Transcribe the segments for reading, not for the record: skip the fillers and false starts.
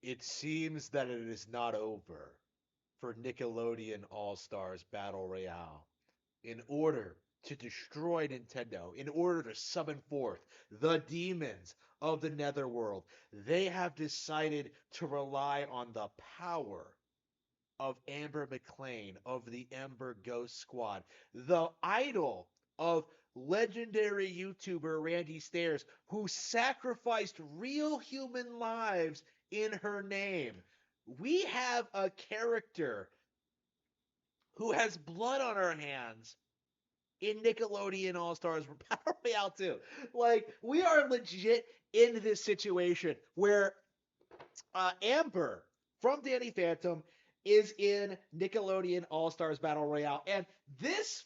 It seems that it is not over for Nickelodeon All Stars Battle Royale. In order to destroy Nintendo, in order to summon forth the demons of the Netherworld, they have decided to rely on the power of Amber McLean of the Ember Ghost Squad, the idol of legendary YouTuber Randy Stairs, who sacrificed real human lives in her name. We have a character who has blood on her hands in Nickelodeon All Stars Battle Royale 2. Like, we are legit in this situation where Amber from Danny Phantom is in Nickelodeon All Stars Battle Royale, and this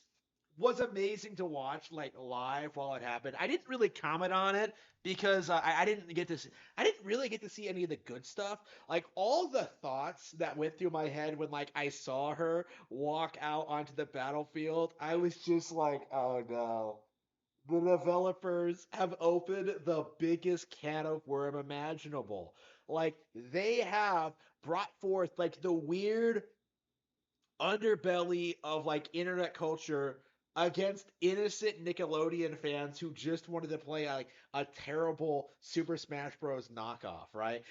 was amazing to watch like live while it happened. I didn't really comment on it because I didn't get to I didn't really get to see any of the good stuff. Like all the thoughts that went through my head when like I saw her walk out onto the battlefield, I was just like, oh no. The developers have opened the biggest can of worm imaginable. Like they have brought forth like the weird underbelly of like internet culture against innocent Nickelodeon fans who just wanted to play like a terrible Super Smash Bros. Knockoff, right?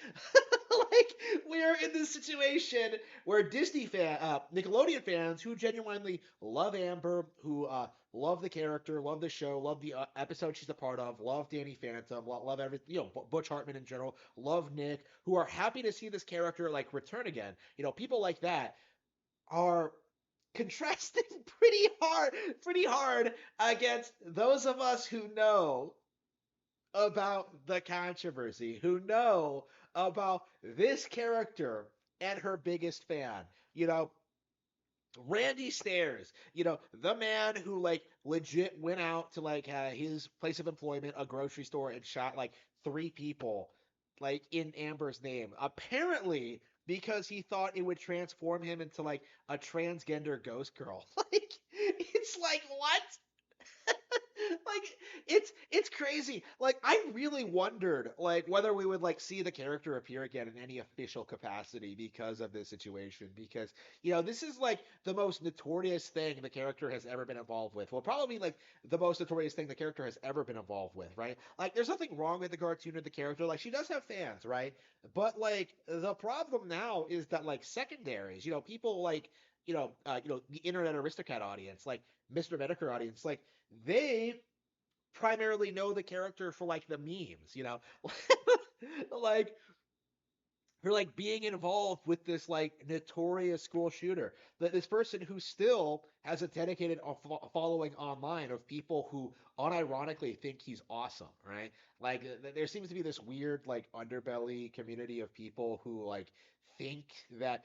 Like we're in this situation where Nickelodeon fans who genuinely love Amber, who love the character, love the show, love the episode she's a part of, love Danny Phantom, love everything, Butch Hartman in general, love Nick, who are happy to see this character like return again. People like that are contrasting pretty hard against those of us who know about the controversy, who know about this character and her biggest fan. You know, Randy Stairs, the man who like legit went out to like his place of employment, a grocery store, and shot like three people, like in Amber's name. Apparently, because he thought it would transform him into like a transgender ghost girl. Like, it's like what? Like it's crazy. Like I really wondered like whether we would like see the character appear again in any official capacity because of this situation because this is like the most notorious thing the character has ever been involved with. Well, probably like the most notorious thing the character has ever been involved with, right? Like there's nothing wrong with the cartoon or the character. Like she does have fans, right? But like the problem now is that like secondaries, people like the internet aristocrat audience, like Mr. Medicare audience, like they primarily know the character for like the memes, like for like being involved with this like notorious school shooter. That this person who still has a dedicated following online of people who unironically think he's awesome, right? Like there seems to be this weird like underbelly community of people who like think that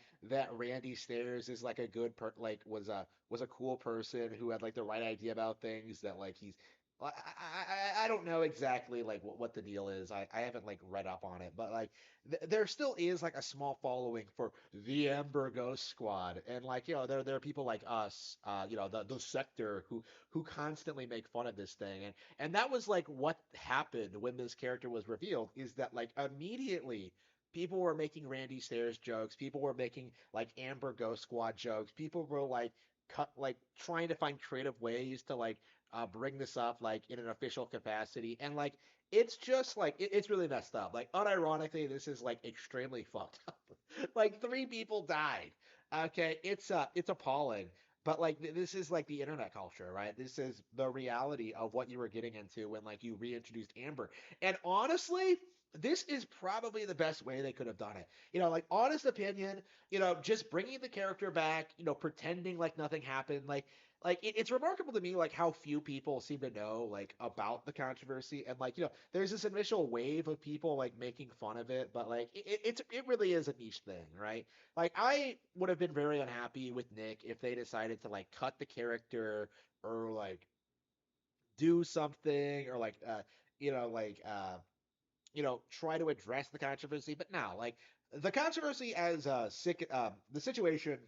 Randy Stairs is like a good like was a cool person who had like the right idea about things that like he's I don't know exactly like what the deal is. I haven't like read up on it, but like there still is like a small following for the Ember Ghost Squad, and like there are people like us, the sector who constantly make fun of this thing, and that was like what happened when this character was revealed is that like immediately people were making Randy Stairs jokes, people were making like Amber Ghost Squad jokes, people were like cut like trying to find creative ways to like bring this up like in an official capacity, and like it's just like it's really messed up. Like unironically, this is like extremely fucked up. Like three people died. Okay, it's appalling. But like this is like the internet culture, right? This is the reality of what you were getting into when like you reintroduced Amber. And honestly, this is probably the best way they could have done it. Like honest opinion, just bringing the character back, pretending like nothing happened, like it's remarkable to me like how few people seem to know like about the controversy, and like there's this initial wave of people like making fun of it, but like it really is a niche thing, right? Like I would have been very unhappy with Nick if they decided to like cut the character or like do something or like like try to address the controversy, but now like the controversy as sick the situation,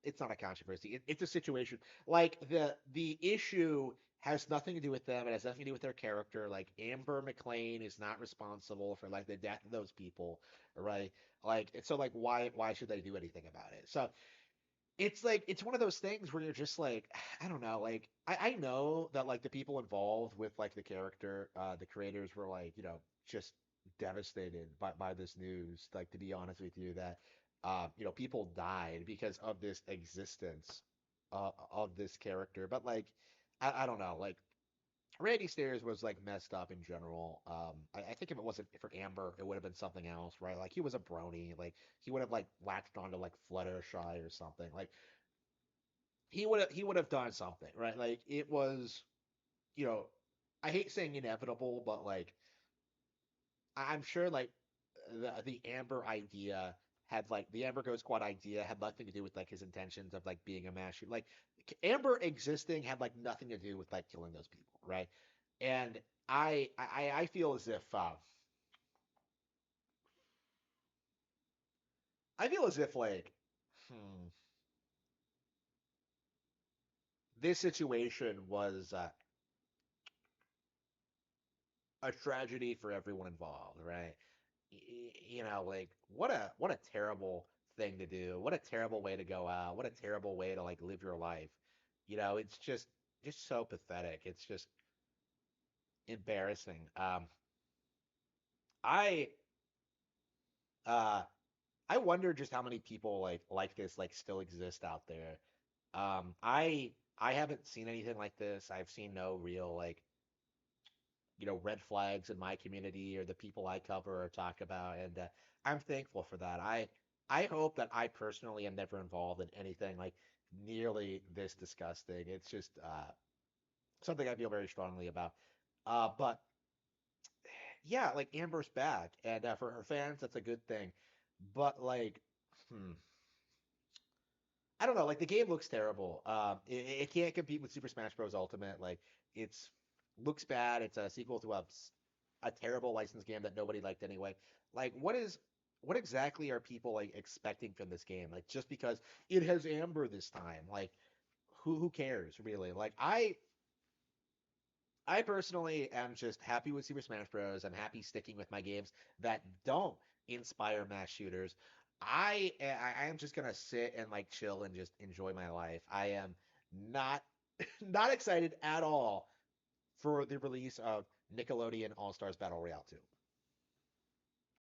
it's not a controversy. It's a situation. Like the issue has nothing to do with them. It has nothing to do with their character. Like Amber McLean is not responsible for like the death of those people, right? Like so like why should they do anything about it? So it's like it's one of those things where you're just like I don't know, like I know that like the people involved with like the character, the creators were like, just devastated by this news. Like to be honest with you, that people died because of this existence of this character. But like I don't know, like Randy Stairs was like messed up in general. I think if it wasn't for Amber, it would have been something else, right? Like he was a brony, like he would have like latched onto like Fluttershy or something. Like he would have done something, right? Like it was, you know, I hate saying inevitable, but like I'm sure like the Amber idea had like the Amber Ghost Squad idea had nothing to do with like his intentions of like being a mass shooter. Like Amber existing had like nothing to do with like killing those people, right? And I feel as if I feel as if like hmm, this situation was a tragedy for everyone involved, right? Like what a terrible thing to do. What a terrible way to go out. What a terrible way to like live your life. It's just so pathetic. It's just embarrassing. I uh I wonder just how many people like this like still exist out there. I haven't seen anything like this. I've seen no real like red flags in my community or the people I cover or talk about, and I'm thankful for that. I hope that I personally am never involved in anything like nearly this disgusting. It's just something I feel very strongly about. But yeah, like Amber's back, and for her fans, that's a good thing. But like, hmm, I don't know. Like the game looks terrible. It can't compete with Super Smash Bros. Ultimate. Like it's looks bad. It's a sequel to a terrible licensed game that nobody liked anyway. Like what exactly are people like expecting from this game? Like just because it has Amber this time, like who cares really? Like I personally am just happy with Super Smash Bros. I'm happy sticking with my games that don't inspire mass shooters. I am just gonna sit and like chill and just enjoy my life. I am not not excited at all for the release of Nickelodeon All Stars Battle Royale 2.